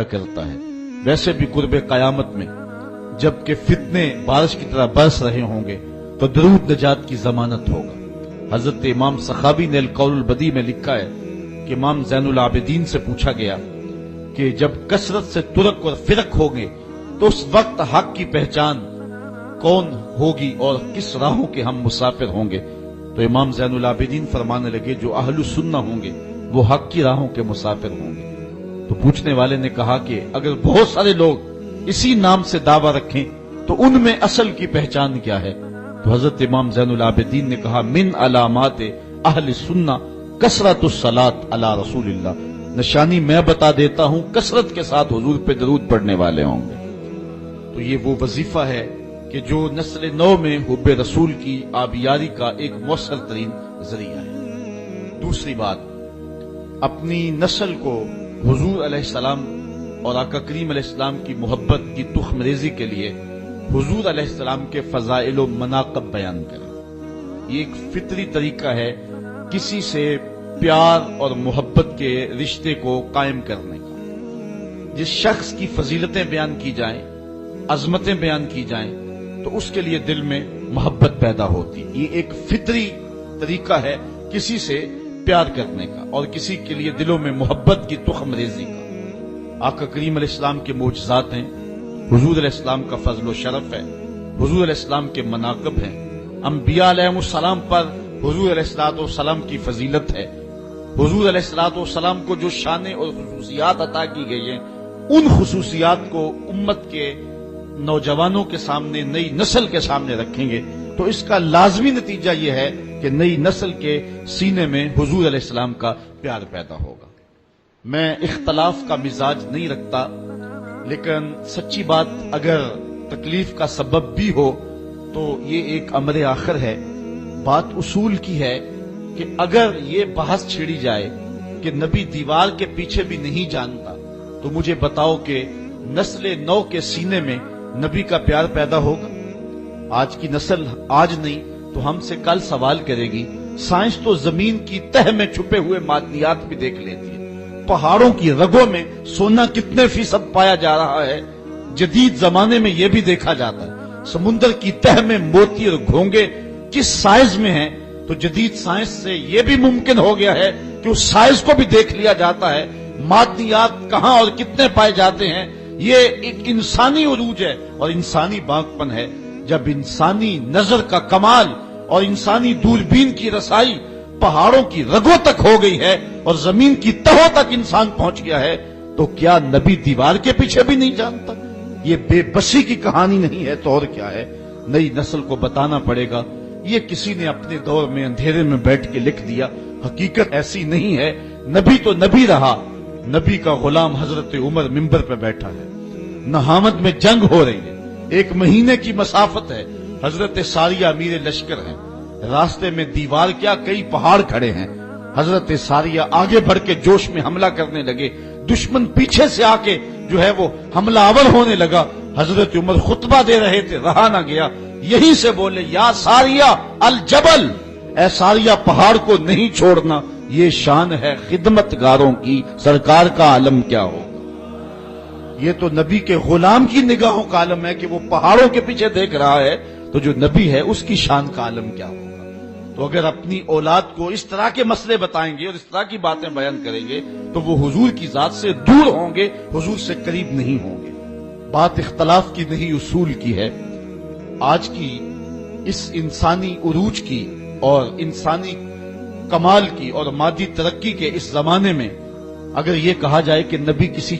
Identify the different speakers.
Speaker 1: کرتا ہے، ویسے بھی قرب قیامت میں جبکہ فتنے بارش کی طرح برس رہے ہوں گے تو درود نجات کی ضمانت ہوگا۔ حضرت امام سخاوی نے القول البدیع میں لکھا ہے کہ امام زین العابدین سے پوچھا گیا کہ جب کثرت سے ترک اور فرق ہوں گے تو اس وقت حق کی پہچان کون ہوگی اور کس راہوں کے ہم مسافر ہوں گے؟ تو امام زین العابدین فرمانے لگے جو اہل سنہ ہوں گے وہ حق کی راہوں کے مسافر ہوں گے۔ تو پوچھنے والے نے کہا کہ اگر بہت سارے لوگ اسی نام سے دعویٰ رکھیں تو ان میں اصل کی پہچان کیا ہے؟ تو حضرت امام زین العابدین نے کہا من علامات اہل سنہ کثرت الصلاۃ علی رسول اللہ، نشانی میں بتا دیتا ہوں کثرت کے ساتھ حضور پہ درود پڑھنے والے ہوں گے۔ تو یہ وہ وظیفہ ہے کہ جو نسل نو میں حب رسول کی آبیاری کا ایک مؤثر ترین ذریعہ ہے۔ دوسری بات، اپنی نسل کو حضور علیہ السلام اور آقا کریم علیہ السلام کی محبت کی تخم ریزی کے لیے حضور علیہ السلام کے فضائل و مناقب بیان کریں۔ یہ ایک فطری طریقہ ہے کسی سے پیار اور محبت کے رشتے کو قائم کرنے کا۔ جس شخص کی فضیلتیں بیان کی جائیں، عظمتیں بیان کی جائیں تو اس کے لیے دل میں محبت پیدا ہوتی۔ یہ ایک فطری طریقہ ہے کسی سے پیار کرنے کا اور کسی کے لیے دلوں میں محبت کی تخم ریزی کا۔ آقا کریم علیہ السلام کے معجزات ہیں، حضور علیہ السلام کا فضل و شرف ہے، حضور علیہ السلام کے مناقب ہیں، انبیاء علیہ السلام پر حضور علیہ السلام کی فضیلت ہے، حضور علیہ السلام کو جو شانیں اور خصوصیات عطا کی گئی ہیں ان خصوصیات کو امت کے نوجوانوں کے سامنے، نئی نسل کے سامنے رکھیں گے تو اس کا لازمی نتیجہ یہ ہے کہ نئی نسل کے سینے میں حضور علیہ السلام کا پیار پیدا ہوگا۔ میں اختلاف کا مزاج نہیں رکھتا، لیکن سچی بات اگر تکلیف کا سبب بھی ہو تو یہ ایک امر آخر ہے۔ بات اصول کی ہے کہ اگر یہ بحث چھیڑی جائے کہ نبی دیوار کے پیچھے بھی نہیں جانتا تو مجھے بتاؤ کہ نسل نو کے سینے میں نبی کا پیار پیدا ہوگا؟ آج کی نسل آج نہیں تو ہم سے کل سوال کرے گی۔ سائنس تو زمین کی تہ میں چھپے ہوئے معدنیات بھی دیکھ لیتی ہے، پہاڑوں کی رگوں میں سونا کتنے فیصد پایا جا رہا ہے، جدید زمانے میں یہ بھی دیکھا جاتا ہے۔ سمندر کی تہ میں موتی اور گھونگے کس سائز میں ہیں تو جدید سائنس سے یہ بھی ممکن ہو گیا ہے کہ اس سائز کو بھی دیکھ لیا جاتا ہے، معدنیات کہاں اور کتنے پائے جاتے ہیں۔ یہ ایک انسانی عروج ہے اور انسانی باغپن ہے جب انسانی نظر کا کمال اور انسانی دوربین کی رسائی پہاڑوں کی رگوں تک ہو گئی ہے اور زمین کی تہوں تک انسان پہنچ گیا ہے تو کیا نبی دیوار کے پیچھے بھی نہیں جانتا؟ یہ بے بسی کی کہانی نہیں ہے تو اور کیا ہے؟ نئی نسل کو بتانا پڑے گا۔ یہ کسی نے اپنے دور میں اندھیرے میں بیٹھ کے لکھ دیا، حقیقت ایسی نہیں ہے۔ نبی تو نبی رہا، نبی کا غلام حضرت عمر منبر پہ بیٹھا ہے، نہامت میں جنگ ہو رہی ہے، 1 مہینے کی مسافت ہے، حضرت ساریہ امیر لشکر ہیں، راستے میں دیوار کیا کئی پہاڑ کھڑے ہیں، حضرت ساریہ آگے بڑھ کے جوش میں حملہ کرنے لگے، دشمن پیچھے سے آ کے جو ہے وہ حملہ آور ہونے لگا، حضرت عمر خطبہ دے رہے تھے، رہا نہ گیا، یہیں سے بولے یا ساریہ الجبل، اے ساریہ پہاڑ کو نہیں چھوڑنا، یہ شان ہے خدمتگاروں کی، سرکار کا عالم کیا ہوگا۔ یہ تو نبی کے غلام کی نگاہوں کا عالم ہے کہ وہ پہاڑوں کے پیچھے دیکھ رہا ہے، تو جو نبی ہے اس کی شان کا عالم کیا ہوگا۔ تو اگر اپنی اولاد کو اس طرح کے مسئلے بتائیں گے اور اس طرح کی باتیں بیان کریں گے تو وہ حضور کی ذات سے دور ہوں گے، حضور سے قریب نہیں ہوں گے۔ بات اختلاف کی نہیں اصول کی ہے۔ آج کی اس انسانی عروج کی اور انسانی کمال کی اور مادی ترقی کے اس زمانے میں اگر یہ کہا جائے کہ نبی کسی